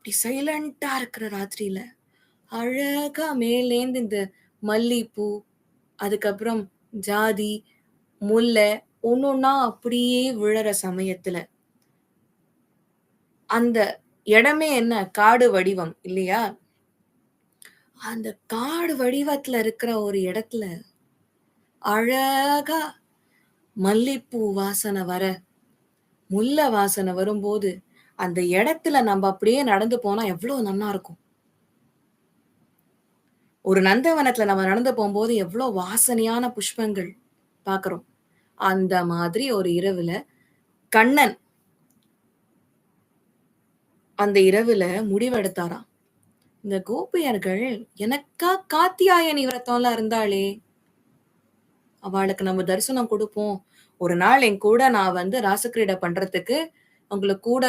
அப்படி சைலன்ட்டா இருக்கிற ராத்திரியில, அழகா மேலேந்து இந்த மல்லிப்பூ, அதுக்கப்புறம் ஜாதி, முல்லை ஒண்ணொன்னா அப்படியே விழற சமயத்துல, அந்த இடமே என்ன காடு வடிவம் இல்லையா? அந்த காடு வடிவத்துல இருக்கிற ஒரு இடத்துல, அழகா மல்லிப்பூ வாசனை வர, முல்லை வாசனை வரும்போது, அந்த இடத்துல நம்ப அப்படியே நடந்து போனா எவ்வளோ நன்னா இருக்கும். ஒரு நந்தவனத்துல நம்ம நடந்து போம்போது எவ்வளோ வாசனையான புஷ்பங்கள் பார்க்குறோம். அந்த மாதிரி ஒரு இரவுல கண்ணன் அந்த இரவுல முடிவெடுத்தாராம். இந்த கோபியர்கள் எனக்கா காத்தியாயனி விரதம்லாம் இருந்தாளே! அவளுக்கு நம்ம தரிசனம் குடுப்போம். ஒரு நாள் என் கூட நான் வந்து ராசக்கிரீடை பண்றதுக்கு உங்கள கூட